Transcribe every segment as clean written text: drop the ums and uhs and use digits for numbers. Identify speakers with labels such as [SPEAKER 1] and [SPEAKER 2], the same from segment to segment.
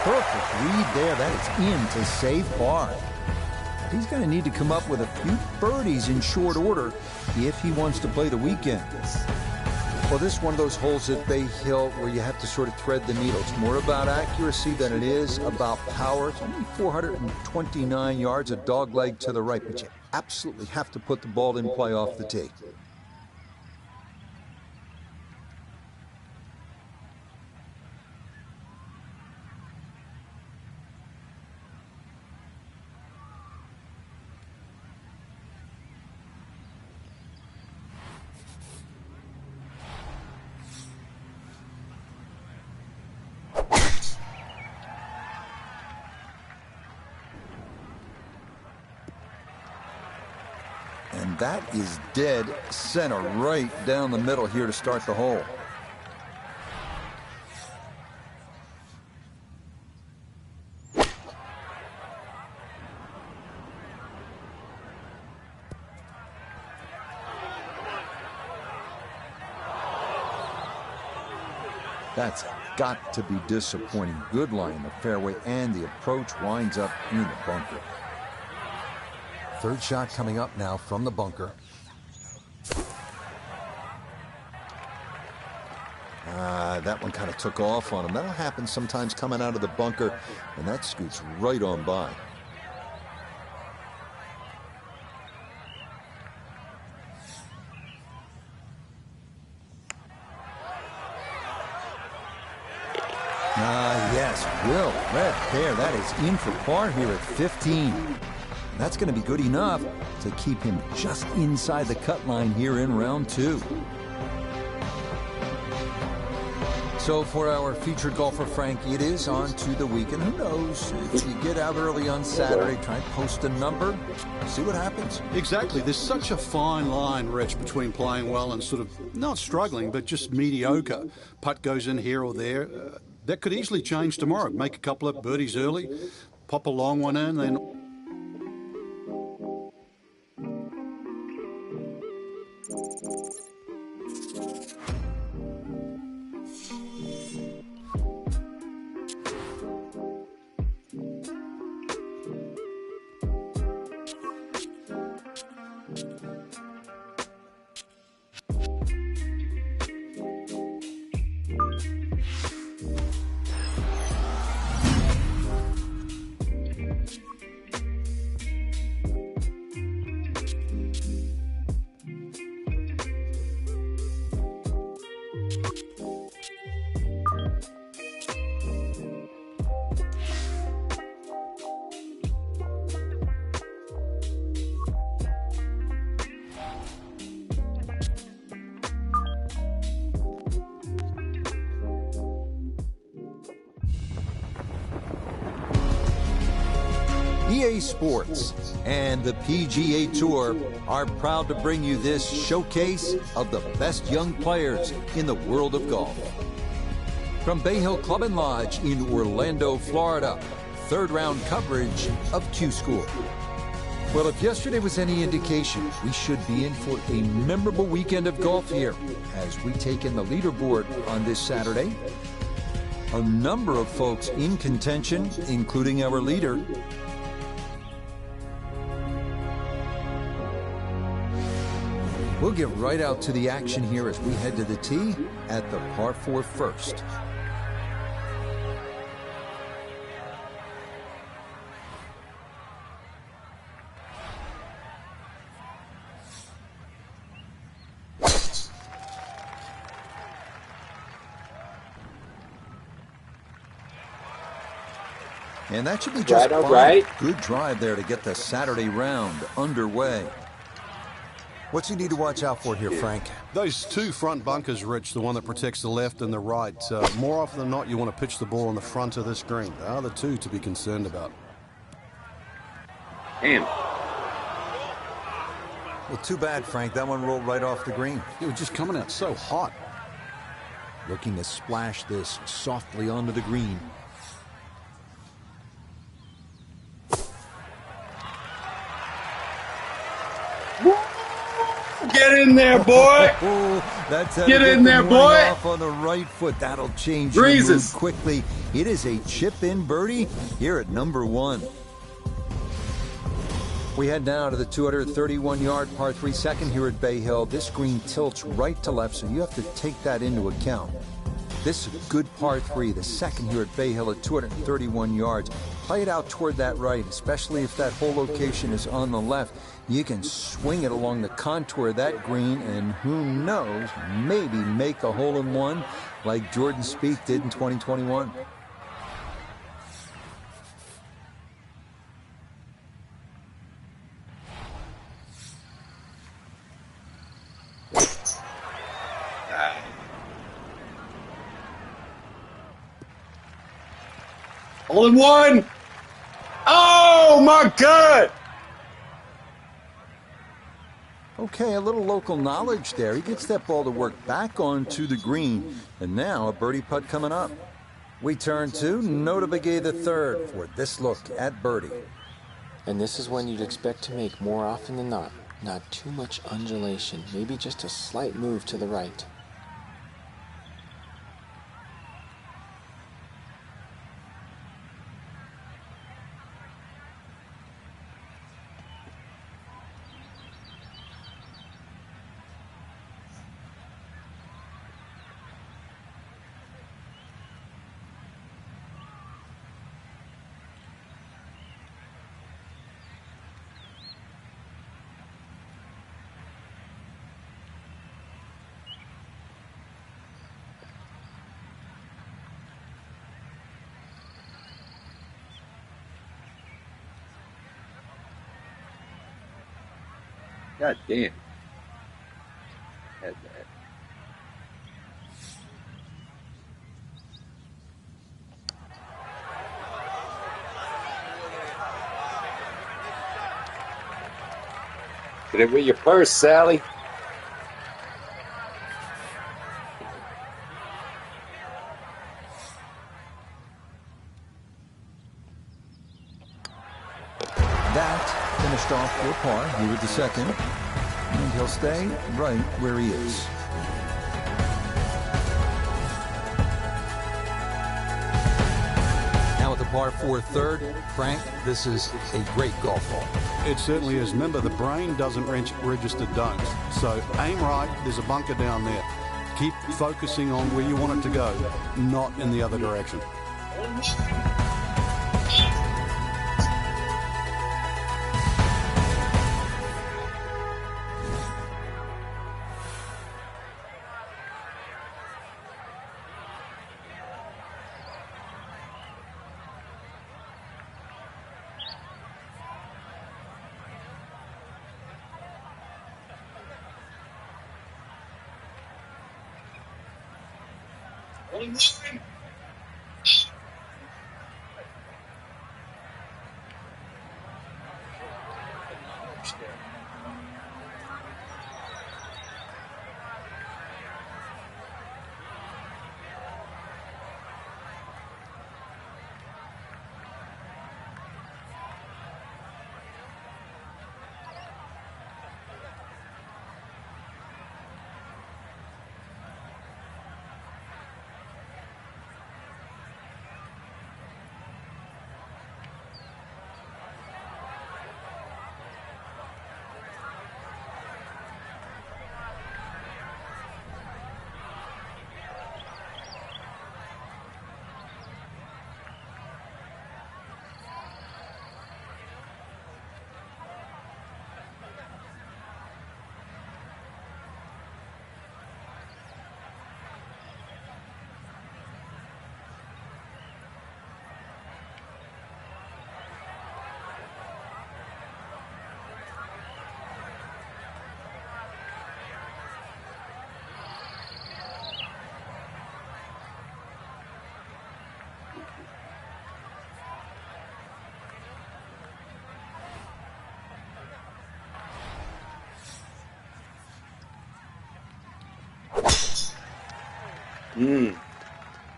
[SPEAKER 1] perfect read there. That is in to save par. He's going to need to come up with a few birdies in short order if he wants to play the weekend.
[SPEAKER 2] Well, this is one of those holes at Bay Hill where you have to sort of thread the needle. It's more about accuracy than it is about power. It's only 429 yards, a dog leg to the right, but you absolutely have to put the ball in play off the tee. And that is dead center right down the middle here to start the hole. That's got to be disappointing. Good lie in the fairway, and the approach winds up in the bunker. Third shot coming up now from the bunker. That one kind of took off on him. That'll happen sometimes coming out of the bunker, and that scoots right on by. Yes, Will, right there. That is in for par here at 15. That's going to be good enough to keep him just inside the cut line here in round 2. So for our featured golfer, Frankie, it is on to the weekend. Who knows? If you get out early on Saturday, try and post a number, see what happens.
[SPEAKER 3] Exactly. There's such a fine line, Rich, between playing well and sort of not struggling, but just mediocre. Putt goes in here or there. That could easily change tomorrow. Make a couple of birdies early, pop a long one in, then...
[SPEAKER 2] EA Sports and the PGA Tour are proud to bring you this showcase of the best young players in the world of golf. From Bay Hill Club and Lodge in Orlando, Florida, third round coverage of Q School. Well, if yesterday was any indication, we should be in for a memorable weekend of golf here as we take in the leaderboard on this Saturday. A number of folks in contention, including our leader. We'll get right out to the action here as we head to the tee at the par 4 first. And that should be just fine.
[SPEAKER 4] Right.
[SPEAKER 2] Good drive there to get the Saturday round underway. What's he need to watch out for here, Frank?
[SPEAKER 3] Those two front bunkers, Rich, the one that protects the left and the right. More often than not, you want to pitch the ball on the front of this green. They are the two to be concerned about.
[SPEAKER 4] Damn.
[SPEAKER 2] Well, too bad, Frank. That one rolled right off the green.
[SPEAKER 3] It was just coming out so hot.
[SPEAKER 2] Looking to splash this softly onto the green.
[SPEAKER 4] Get in there, boy.
[SPEAKER 2] That's how
[SPEAKER 4] Get
[SPEAKER 2] to
[SPEAKER 4] in there,
[SPEAKER 2] the morning
[SPEAKER 4] boy.
[SPEAKER 2] off on the right foot. That'll change your mood
[SPEAKER 4] Greezus.
[SPEAKER 2] quickly. It is a chip-in birdie here at number 1. We head now to the 231-yard par 3 second here at Bay Hill. This green tilts right to left, so you have to take that into account. This is a good par 3, the second here at Bay Hill at 231 yards. Play it out toward that right, especially if that hole location is on the left. You can swing it along the contour of that green, and who knows, maybe make a hole-in-one like Jordan Spieth did in 2021.
[SPEAKER 4] Hole in one. Oh, my God.
[SPEAKER 2] Okay, a little local knowledge there. He gets that ball to work back onto the green. And now a birdie putt coming up. We turn to Nota Begay III for this look at birdie.
[SPEAKER 5] And this is one you'd expect to make more often than not. Not too much undulation, maybe just a slight move to the right.
[SPEAKER 4] God damn. Had that. Get it with your purse, Sally.
[SPEAKER 2] That finished off for par here with the second. And he'll stay right where he is. Now with the par 4 third, Frank, this is a great golf ball.
[SPEAKER 3] It certainly is. Remember, the brain doesn't register don'ts. So aim right, there's a bunker down there. Keep focusing on where you want it to go, not in the other direction.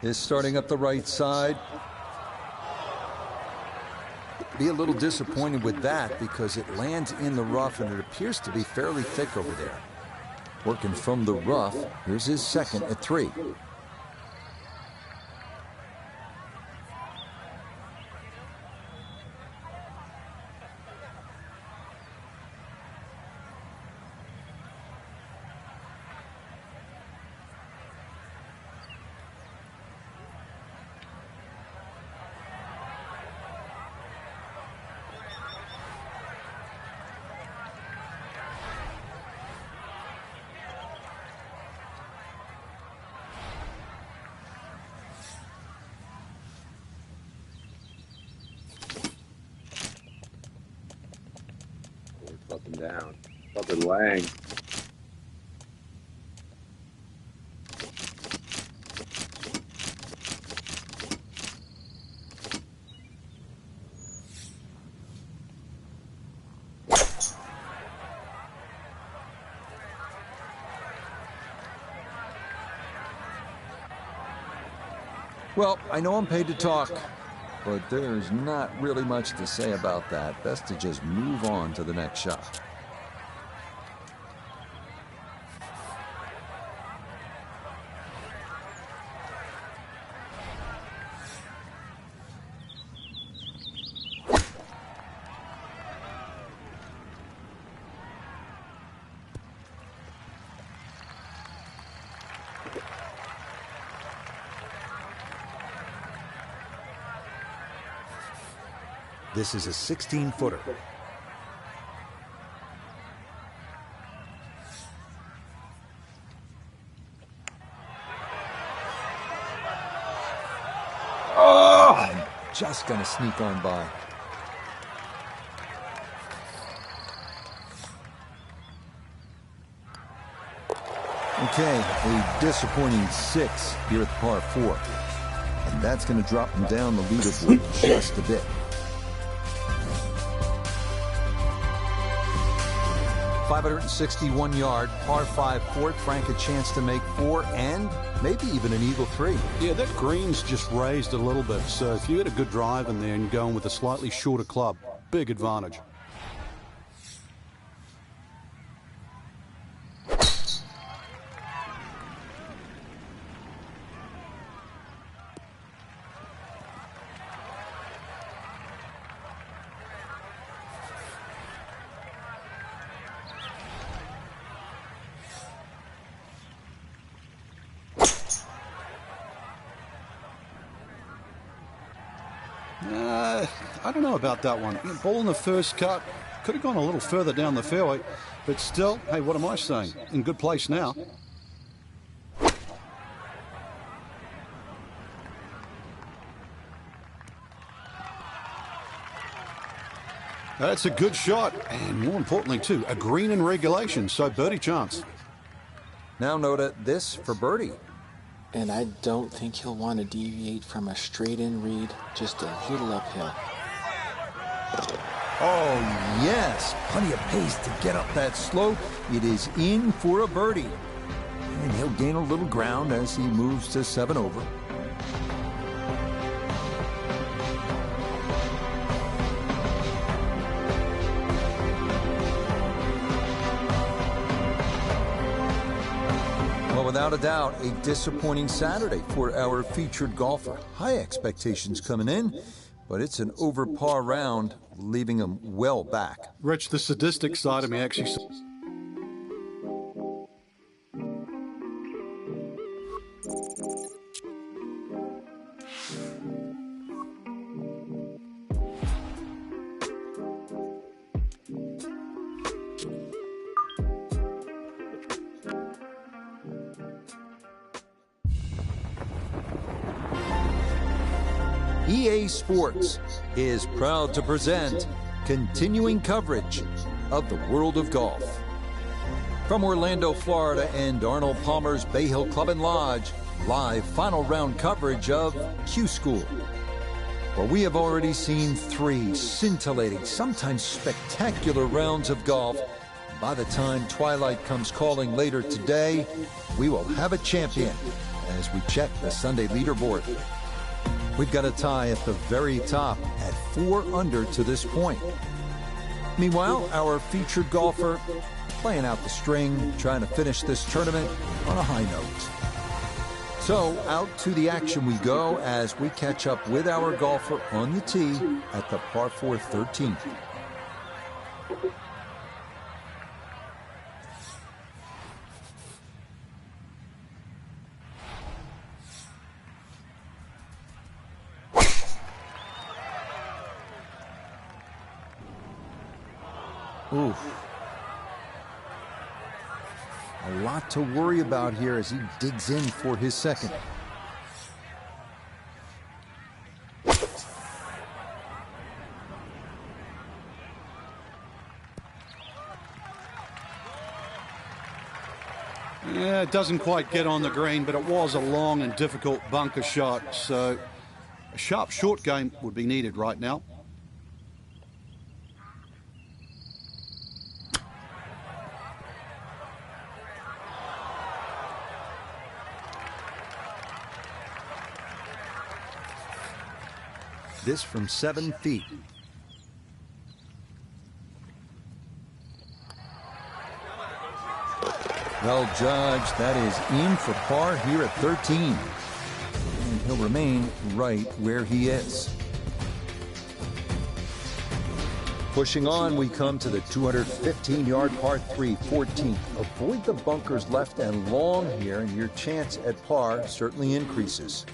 [SPEAKER 2] Is starting up the right side. Be a little disappointed with that because it lands in the rough and it appears to be fairly thick over there. Working from the rough, here's his second at 3.
[SPEAKER 4] Up and down. Up and Lang.
[SPEAKER 2] Well, I know I'm paid to talk, but there's not really much to say about that. Best to just move on to the next shot. This is a 16-footer. Oh! I'm just going to sneak on by. Okay, a disappointing 6 here at the par 4. And that's going to drop him down the leaderboard just a bit. 561-yard, par 5 fourth. Frank, a chance to make 4 and maybe even an eagle 3.
[SPEAKER 3] Yeah, that green's just raised a little bit, so if you had a good drive in there and you're going with a slightly shorter club, big advantage. I don't know about that one. Ball in the first cut. Could have gone a little further down the fairway. But still, hey, what am I saying? In good place now. That's a good shot. And more importantly, too, a green in regulation. So birdie chance.
[SPEAKER 2] Now Noda, this for birdie.
[SPEAKER 5] And I don't think he'll want to deviate from a straight-in read, just a little uphill.
[SPEAKER 2] Oh, yes. Plenty of pace to get up that slope. It is in for a birdie. And he'll gain a little ground as he moves to 7 over. Well, without a doubt, a disappointing Saturday for our featured golfer. High expectations coming in, but it's an over par round, leaving him well back.
[SPEAKER 3] Rich, the sadistic side of me actually...
[SPEAKER 2] EA Sports is proud to present continuing coverage of the world of golf. From Orlando, Florida, and Arnold Palmer's Bay Hill Club and Lodge, live final round coverage of Q School. Well, we have already seen 3 scintillating, sometimes spectacular rounds of golf. By the time twilight comes calling later today, we will have a champion as we check the Sunday leaderboard. We've got a tie at the very top at 4 under to this point. Meanwhile, our featured golfer playing out the string, trying to finish this tournament on a high note. So out to the action we go as we catch up with our golfer on the tee at the par 4 13th. Oof. A lot to worry about here as he digs in for his second.
[SPEAKER 3] Yeah, it doesn't quite get on the green, but it was a long and difficult bunker shot. So a sharp short game would be needed right now.
[SPEAKER 2] This from 7 feet. Well judged. That is in for par here at 13. And he'll remain right where he is. Pushing on, we come to the 215-yard par 3 14th. Avoid the bunkers left and long here, and your chance at par certainly increases.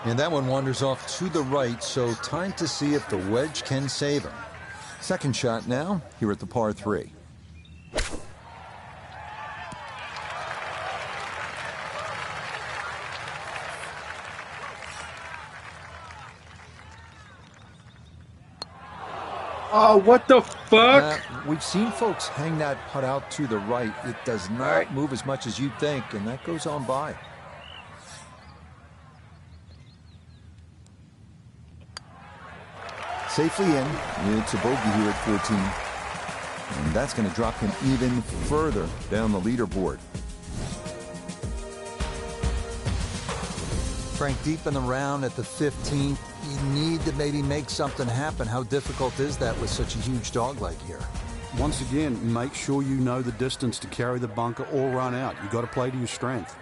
[SPEAKER 2] And that one wanders off to the right, so time to see if the wedge can save him. Second shot now, here at the par 3.
[SPEAKER 4] Oh, what the fuck?
[SPEAKER 2] We've seen folks hang that putt out to the right. It does not move as much as you'd think, and that goes on by. Safely in. It's a bogey here at 14. And that's going to drop him even further down the leaderboard. Frank, deep in the round at the 15th, you need to maybe make something happen. How difficult is that with such a huge dog like here?
[SPEAKER 3] Once again, make sure you know the distance to carry the bunker or run out. You've got to play to your strength.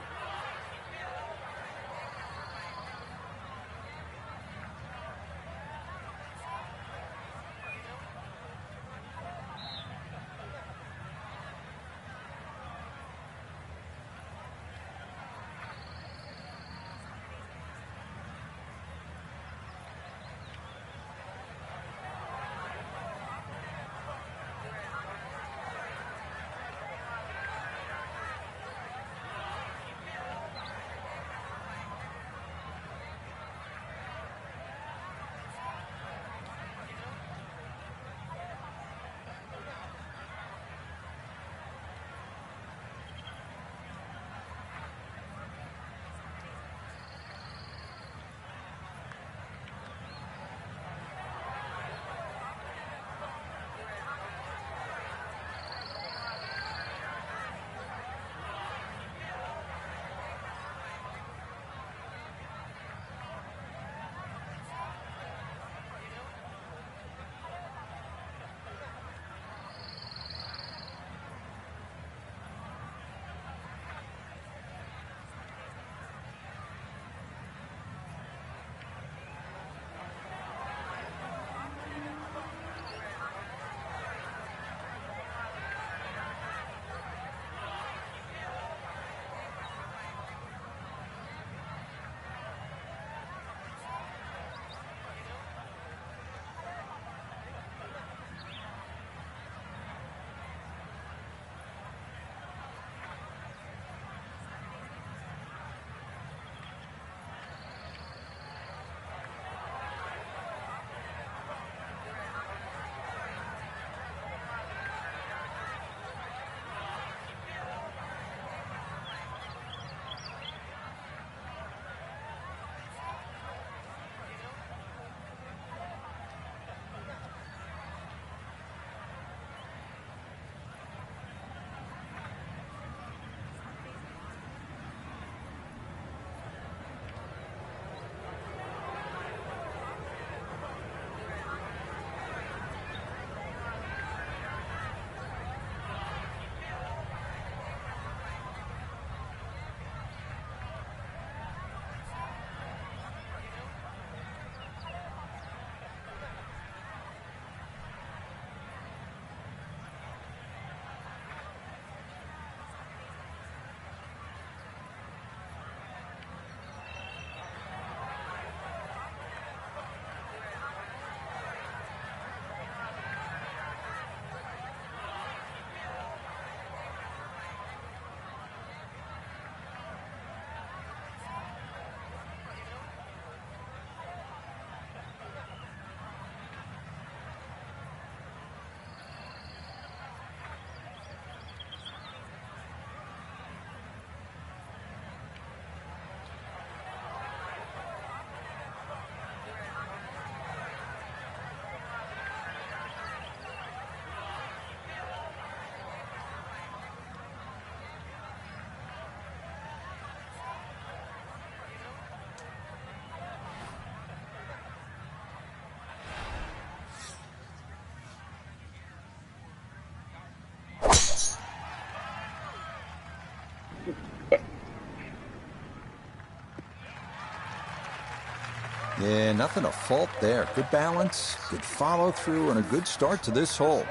[SPEAKER 1] Yeah, nothing to fault there. Good balance, good follow through, and a good start to this hole.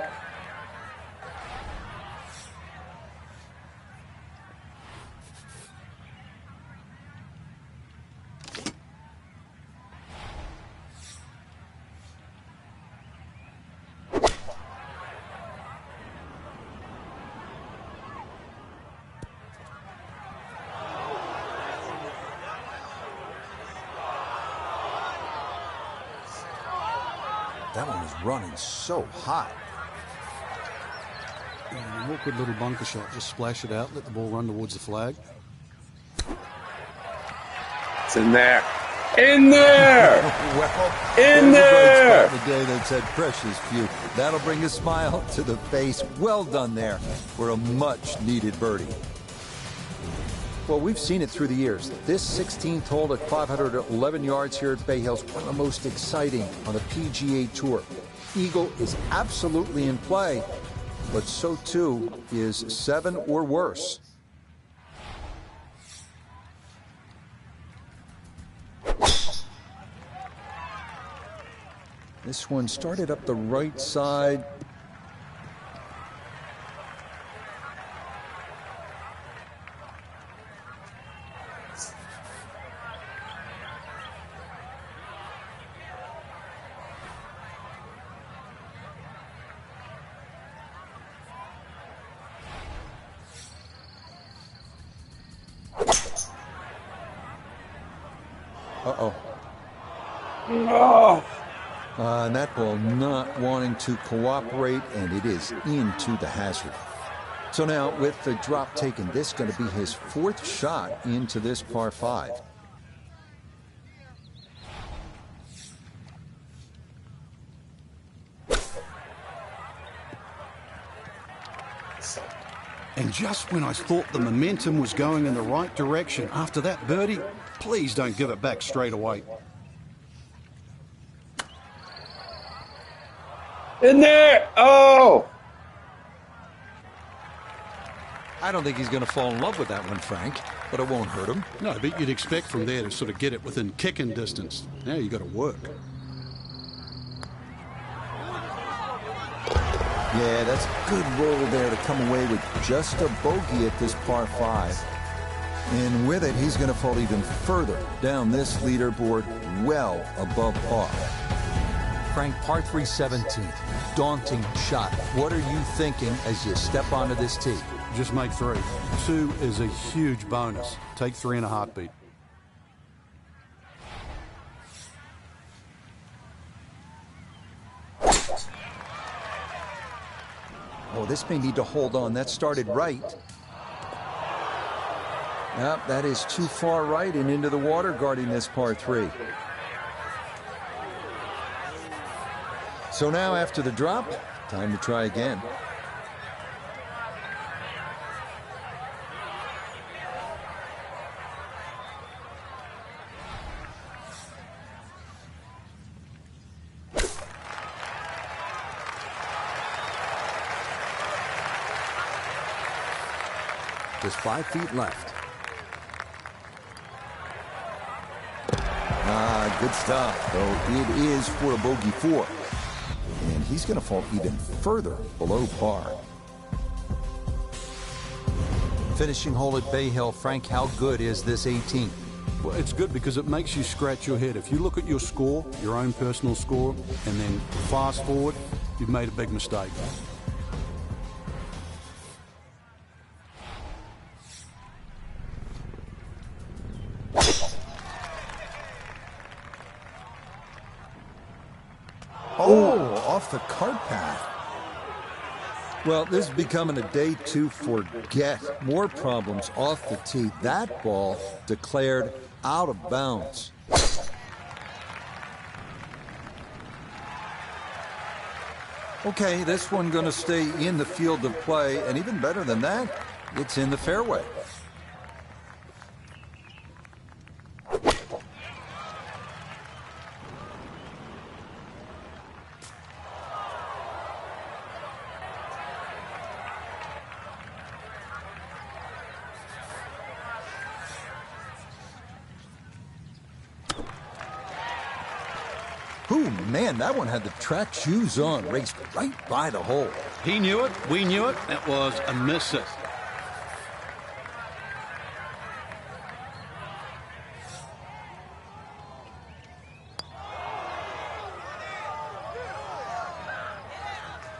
[SPEAKER 1] That one was running so hot.
[SPEAKER 3] An awkward little bunker shot. Just splash it out, let the ball run towards the flag.
[SPEAKER 4] It's in there. In there!
[SPEAKER 1] Well,
[SPEAKER 4] In
[SPEAKER 1] there!
[SPEAKER 4] there!
[SPEAKER 1] The day that said precious few. That'll bring a smile to the face. Well done there for a much-needed birdie. Well, we've seen it through the years. This 16th hole at 511 yards here at Bay Hill is one of the most exciting on the PGA Tour. Eagle is absolutely in play, but so too is 7 or worse. This one started up the right side. Uh-oh.
[SPEAKER 4] Oh.
[SPEAKER 1] And that ball not wanting to cooperate, and it is into the hazard. So now, with the drop taken, this is going to be his 4th shot into this par 5.
[SPEAKER 3] And just when I thought the momentum was going in the right direction after that birdie, please don't give it back straight away.
[SPEAKER 4] In there! Oh!
[SPEAKER 2] I don't think he's going to fall in love with that one, Frank, but it won't hurt him.
[SPEAKER 3] No, but you'd expect from there to sort of get it within kicking distance. Now you got to work.
[SPEAKER 1] Yeah, that's a good roll there to come away with just a bogey at this par 5. And with it, he's going to fall even further down this leaderboard, well above par.
[SPEAKER 2] Frank, par 3 17th. Daunting shot. What are you thinking as you step onto this tee?
[SPEAKER 3] Just make 3. 2 is a huge bonus. Take 3 in a heartbeat.
[SPEAKER 1] Oh, this may need to hold on. That started right. Yep, that is too far right and into the water guarding this par 3. So now after the drop, time to try again.
[SPEAKER 2] Just 5 feet left.
[SPEAKER 1] Good stuff, though it is for a bogey 4. And he's going to fall even further below par.
[SPEAKER 2] Finishing hole at Bay Hill, Frank, how good is this 18?
[SPEAKER 3] Well, it's good because it makes you scratch your head. If you look at your score, your own personal score, and then fast forward, you've made a big mistake.
[SPEAKER 1] Oh, off the cart path. Well, this is becoming a day to forget. More problems off the tee. That ball declared out of bounds. Okay, this one going to stay in the field of play, and even better than that, it's in the fairway. Ooh, man, that one had the track shoes on, raced right by the hole.
[SPEAKER 3] He knew it, we knew it. That was a miss it.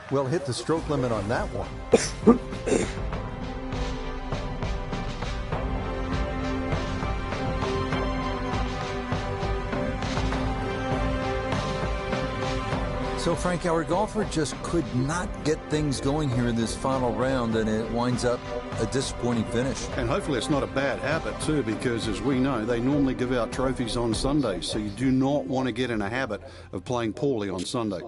[SPEAKER 1] Well, hit the stroke limit on that one. So, Frank, our golfer just could not get things going here in this final round, and it winds up a disappointing finish.
[SPEAKER 3] And hopefully it's not a bad habit, too, because as we know, they normally give out trophies on Sundays, so you do not want to get in a habit of playing poorly on Sunday.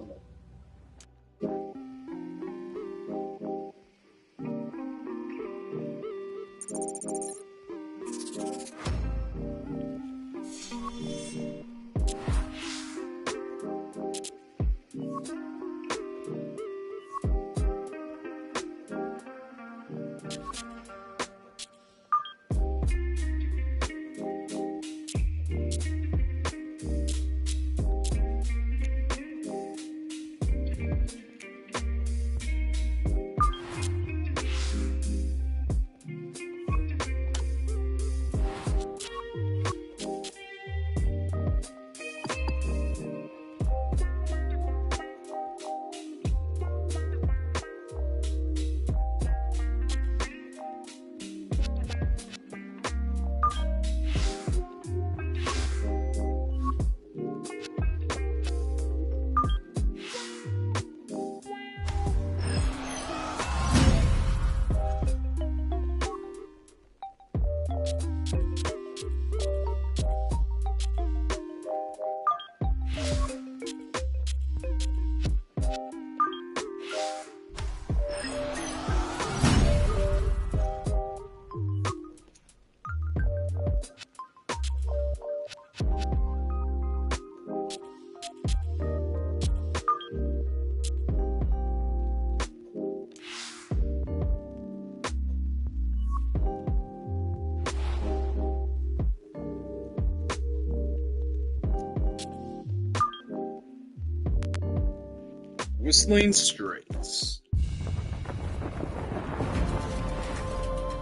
[SPEAKER 4] Whistling Straits.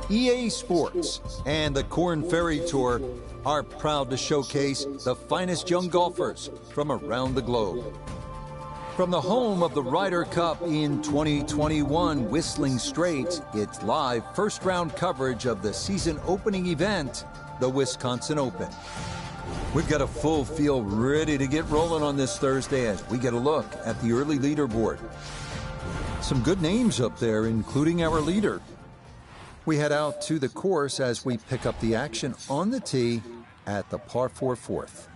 [SPEAKER 1] EA Sports and the Korn Ferry Tour are proud to showcase the finest young golfers from around the globe. From the home of the Ryder Cup in 2021, Whistling Straits, it's live first-round coverage of the season opening event, the Wisconsin Open. We've got a full field ready to get rolling on this Thursday as we get a look at the early leaderboard. Some good names up there, including our leader. We head out to the course as we pick up the action on the tee at the par 4 fourth.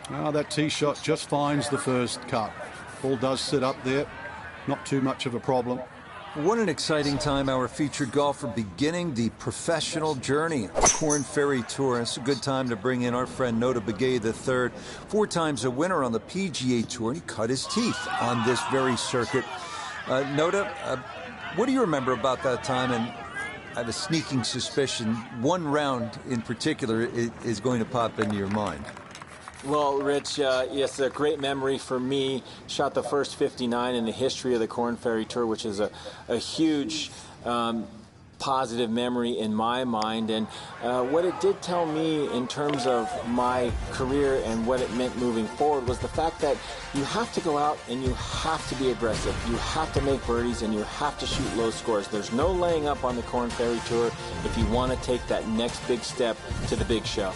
[SPEAKER 3] Oh, that tee shot just finds the first cut. Ball does sit up there. Not too much of a problem.
[SPEAKER 1] What an exciting time, our featured golfer beginning the professional journey. Korn Ferry Tour. It's a good time to bring in our friend Nota Begay III, 4 times a winner on the PGA Tour, and he cut his teeth on this very circuit. Nota, what do you remember about that time? And I have a sneaking suspicion one round in particular is going to pop into your mind.
[SPEAKER 5] Well, Rich, yes, a great memory for me. Shot the first 59 in the history of the Korn Ferry Tour, which is a huge positive memory in my mind. And what it did tell me in terms of my career and what it meant moving forward was the fact that you have to go out and you have to be aggressive. You have to make birdies and you have to shoot low scores. There's no laying up on the Korn Ferry Tour if you want to take that next big step to the big show.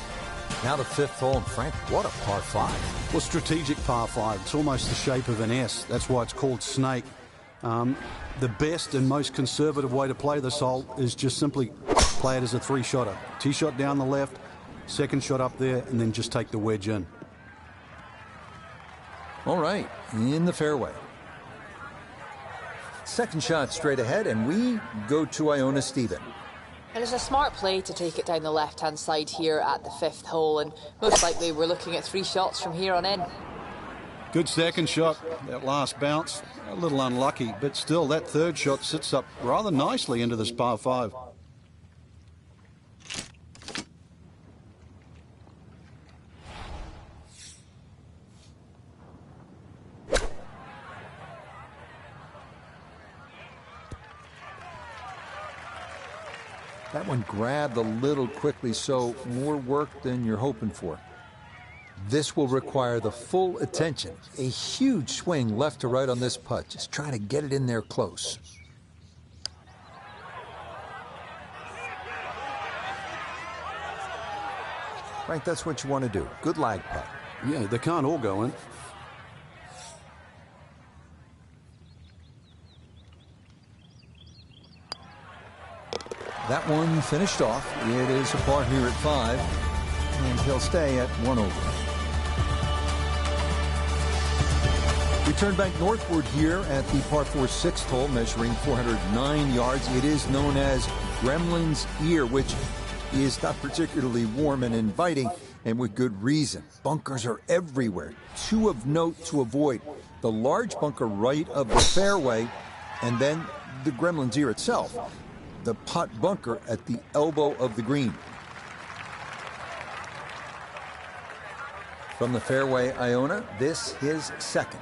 [SPEAKER 1] Now the 5th hole, and Frank, what a par 5.
[SPEAKER 3] Well, strategic par 5. It's almost the shape of an S. That's why it's called snake. The best and most conservative way to play this hole is just simply play it as a 3-shotter. Tee shot down the left, second shot up there, and then just take the wedge in.
[SPEAKER 1] All right, in the fairway. Second shot straight ahead, and we go to Iona Stephen.
[SPEAKER 6] And it's a smart play to take it down the left-hand side here at the 5th hole, and most likely we're looking at 3 shots from here on in.
[SPEAKER 3] Good second shot. That last bounce, a little unlucky, but still that third shot sits up rather nicely into this par 5.
[SPEAKER 1] That one grabbed a little quickly, so more work than you're hoping for. This will require the full attention. A huge swing left to right on this putt. Just trying to get it in there close. Frank, that's what you want to do. Good lag putt.
[SPEAKER 3] Yeah, they can't all go in.
[SPEAKER 1] That one finished off. It is a par here at 5, and he'll stay at 1 over. We turn back northward here at the par 4 6th hole, measuring 409 yards. It is known as Gremlin's Ear, which is not particularly warm and inviting, and with good reason. Bunkers are everywhere. 2 of note to avoid: the large bunker right of the fairway, and then the Gremlin's Ear itself, the putt bunker at the elbow of the green. From the fairway, Iona, this is second.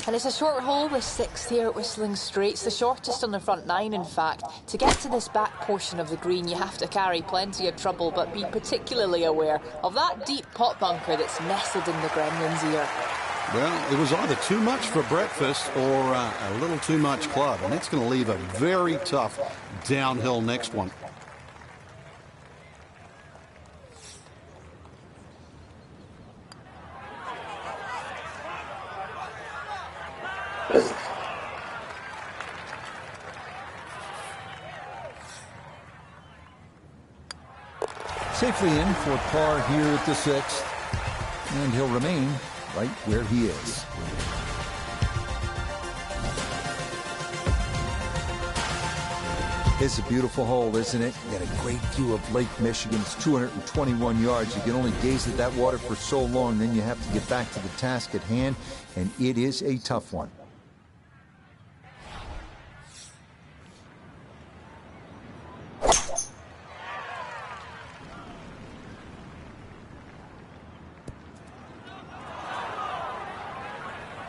[SPEAKER 6] And it's a short hole, the 6th here at Whistling Straits, the shortest on the front 9, in fact. To get to this back portion of the green, you have to carry plenty of trouble, but be particularly aware of that deep pot bunker that's nestled in the Gremlin's Ear.
[SPEAKER 3] Well, it was either too much for breakfast or a little too much club, and it's going to leave a very tough downhill next one.
[SPEAKER 1] Safely in for par here at the 6th, and he'll remain right where he is. It's a beautiful hole, isn't it? You got a great view of Lake Michigan. It's 221 yards. You can only gaze at that water for so long, then you have to get back to the task at hand, and it is a tough one.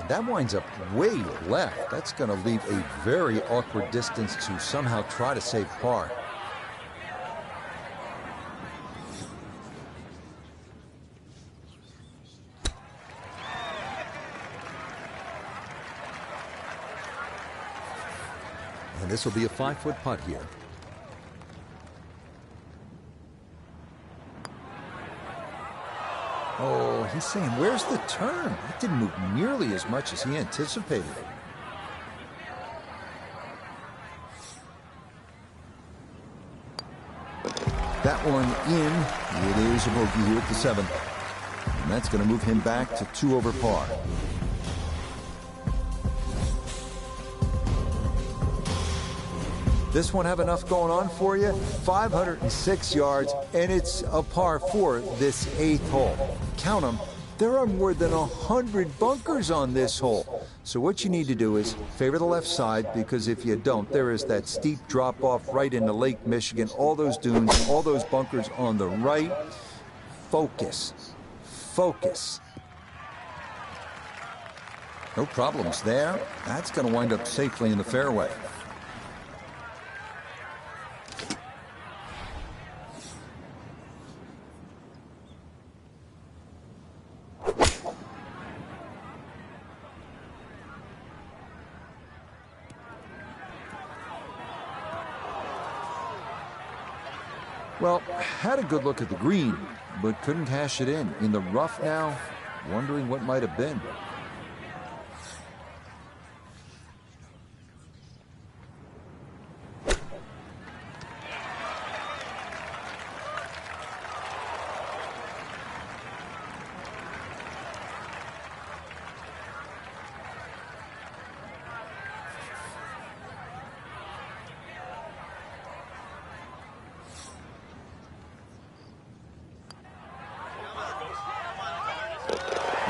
[SPEAKER 1] That winds up way left. That's going to leave a very awkward distance to somehow try to save par. And this will be a 5-foot putt here. Oh, he's saying, where's the turn? It didn't move nearly as much as he anticipated. That one in. It is a bogey here at the 7th. And that's going to move him back to 2 over par. This one have enough going on for you? 506 yards, and it's a par 4 this 8th hole. Count them. There are more than 100 bunkers on this hole. So what you need to do is favor the left side, because if you don't, there is that steep drop-off right into Lake Michigan, all those dunes, all those bunkers on the right. Focus. Focus. No problems there. That's going to wind up safely in the fairway. Well, had a good look at the green, but couldn't cash it in. In the rough now, wondering what might have been.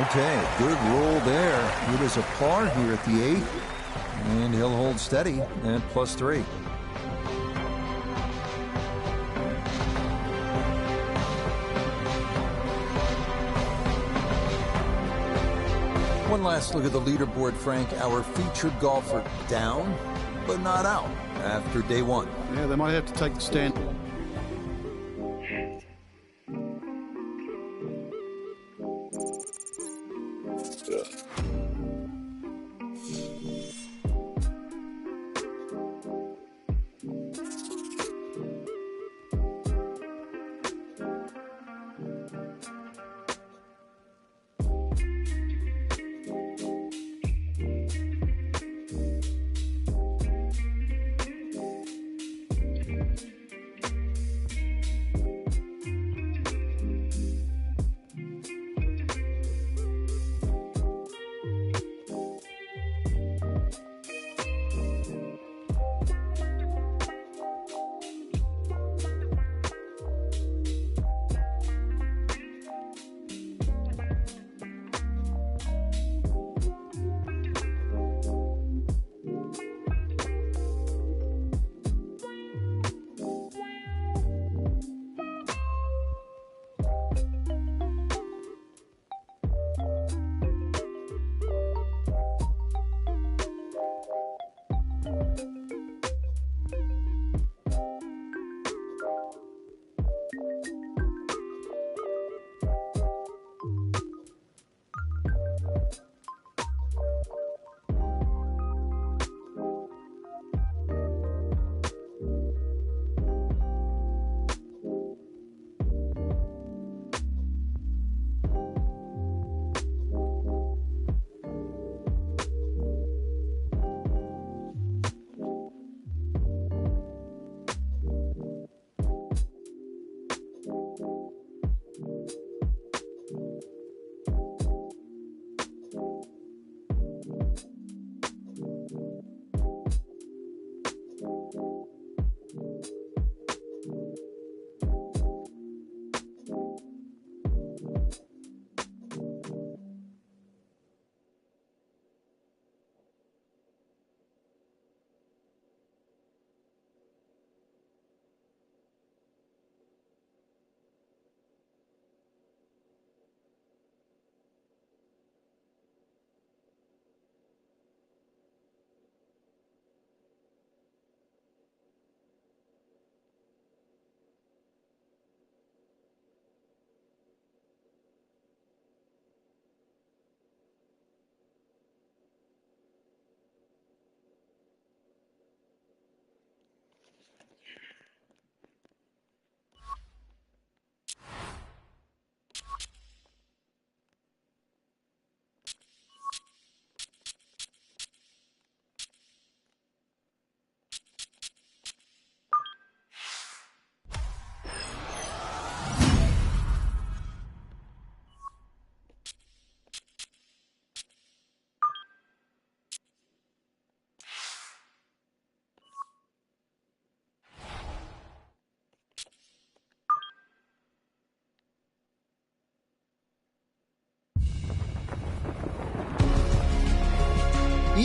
[SPEAKER 1] Okay, good roll there. It is a par here at the 8th, and he'll hold steady at +3. One last look at the leaderboard, Frank. Our featured golfer down, but not out after day 1.
[SPEAKER 3] Yeah, they might have to take the stand.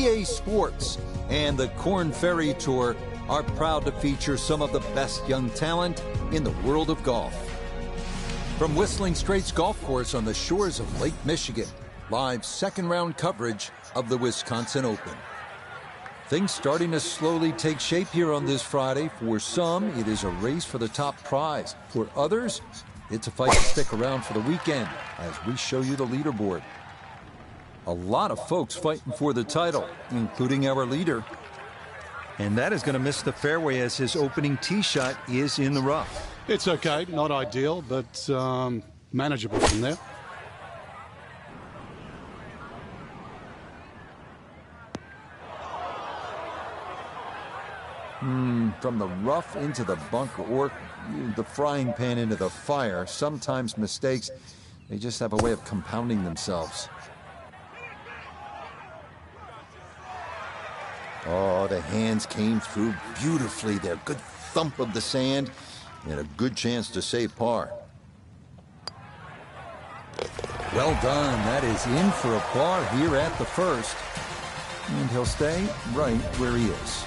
[SPEAKER 2] EA Sports and the Korn Ferry Tour are proud to feature some of the best young talent in the world of golf. From Whistling Straits Golf Course on the shores of Lake Michigan, live second-round coverage of the Wisconsin Open. Things starting to slowly take shape here on this Friday. For some, it is a race for the top prize. For others, it's a fight to stick around for the weekend as we show you the leaderboard. A lot of folks fighting for the title, including our leader.
[SPEAKER 1] And that is going to miss the fairway as his opening tee shot is in the rough.
[SPEAKER 3] It's okay, not ideal, but manageable from there.
[SPEAKER 2] From the rough into the bunker, or the frying pan into the fire, sometimes mistakes, they just have a way of compounding themselves. Oh, the hands came through beautifully there. Good thump of the sand and a good chance to save par.
[SPEAKER 1] Well done. That is in for a par here at the first.
[SPEAKER 2] And he'll stay right where he is.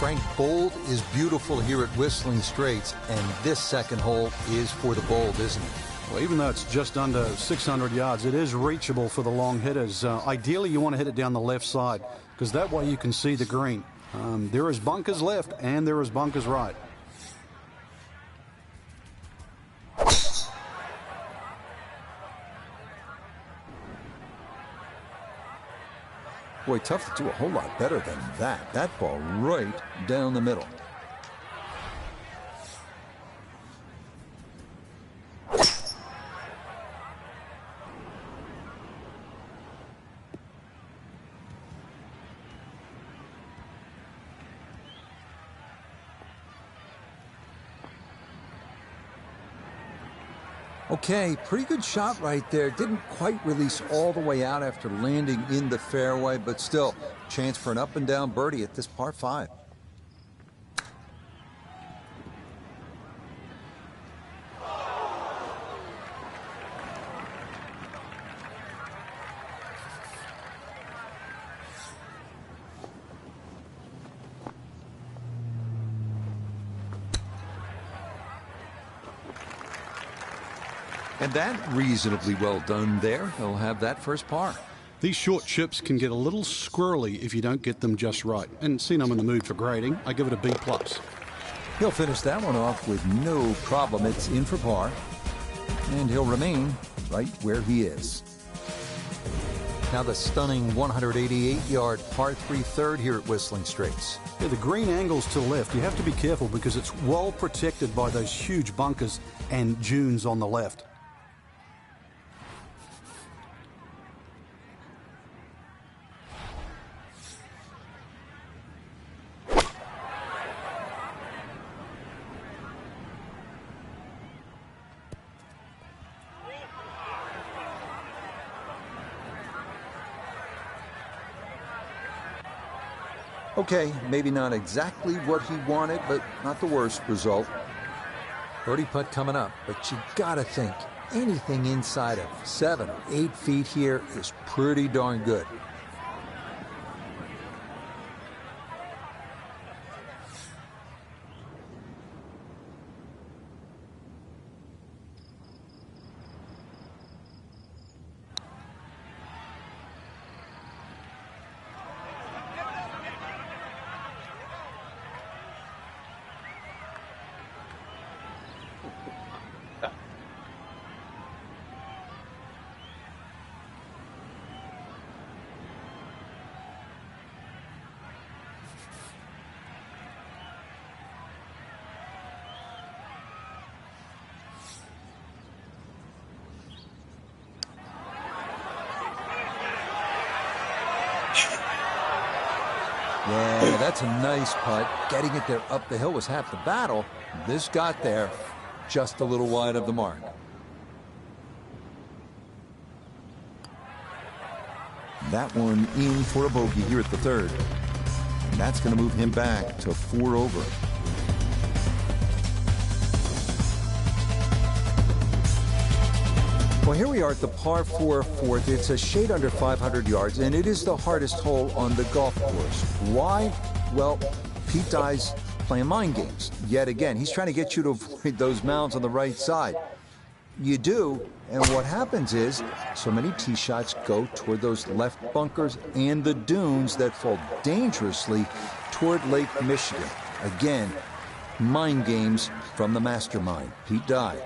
[SPEAKER 1] Frank, bold is beautiful here at Whistling Straits, and this second hole is for the bold, isn't it?
[SPEAKER 3] Well, even though it's just under 600 yards, it is reachable for the long hitters. Ideally, you want to hit it down the left side, because that way you can see the green. There is bunkers left, and there is bunkers right.
[SPEAKER 2] Boy, tough to do a whole lot better than that. That ball right down the middle. Okay, pretty good shot right there. Didn't quite release all the way out after landing in the fairway, but still, chance for an up and down birdie at this par 5.
[SPEAKER 1] And that reasonably well done there. He'll have that first par.
[SPEAKER 3] These short chips can get a little squirrely if you don't get them just right. And seeing I'm in the mood for grading, I give it a B+.
[SPEAKER 2] He'll finish that one off with no problem. It's in for par. And he'll remain right where he is.
[SPEAKER 1] Now the stunning 188-yard par 3 third here at Whistling Straits.
[SPEAKER 3] Yeah, the green angles to the left, you have to be careful because it's well protected by those huge bunkers and dunes on the left.
[SPEAKER 2] Okay, maybe not exactly what he wanted, but not the worst result.
[SPEAKER 1] Birdie putt coming up, but you gotta think anything inside of 7 or 8 feet here is pretty darn good.
[SPEAKER 2] Yeah, that's a nice putt. Getting it there up the hill was half the battle. This got there just a little wide of the mark. That one in for a bogey here at the third. And that's going to move him back to 4 over.
[SPEAKER 1] Well, here we are at the par 4 fourth. It's a shade under 500 yards, and it is the hardest hole on the golf course. Why? Well, Pete Dye's playing mind games. Yet again, he's trying to get you to avoid those mounds on the right side. You do, and what happens is so many tee shots go toward those left bunkers and the dunes that fall dangerously toward Lake Michigan. Again, mind games from the mastermind, Pete Dye.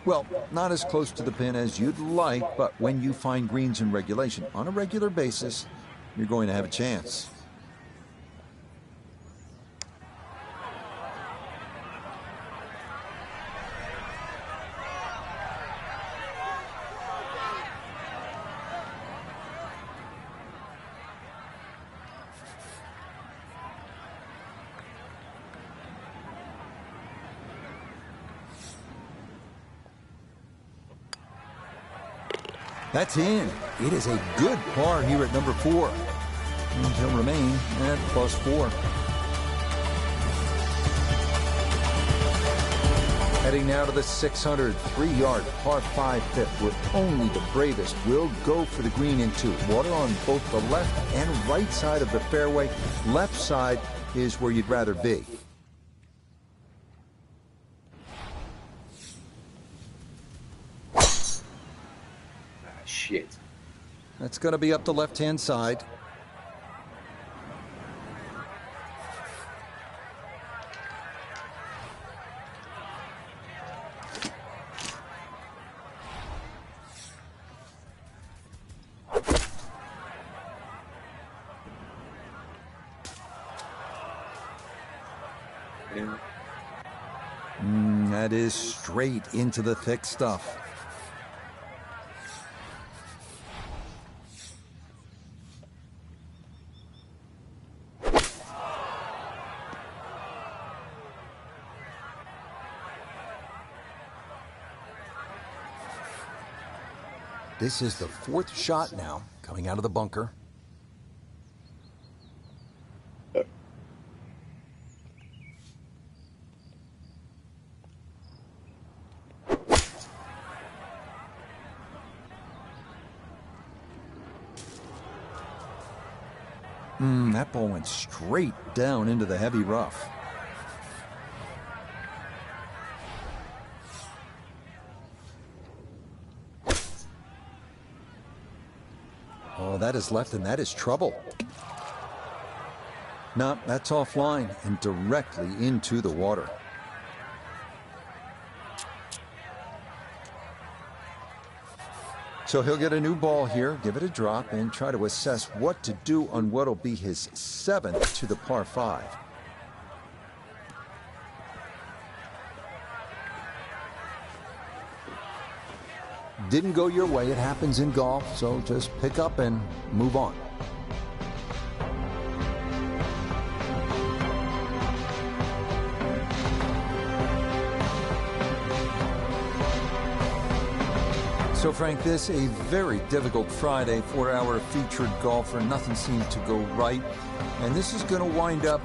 [SPEAKER 1] Well, not as close to the pin as you'd like, but when you find greens in regulation on a regular basis, you're going to have a chance. That's in. It is a good par here at number 4. And he'll remain at +4. Heading now to the 603-yard par 5 fifth, where only the bravest will go for the green in 2. Water on both the left and right side of the fairway. Left side is where you'd rather be.
[SPEAKER 4] Shit.
[SPEAKER 1] That's going to be up the left-hand side. That is straight into the thick stuff. This is the 4th shot now, coming out of the bunker. That ball went straight down into the heavy rough. Oh, that is left, and that is trouble. No, that's offline and directly into the water. So he'll get a new ball here, give it a drop, and try to assess what to do on what'll be his 7th to the par 5. Didn't go your way. It happens in golf, so just pick up and move on. So, Frank, this a very difficult Friday for our featured golfer. Nothing seemed to go right. And this is going to wind up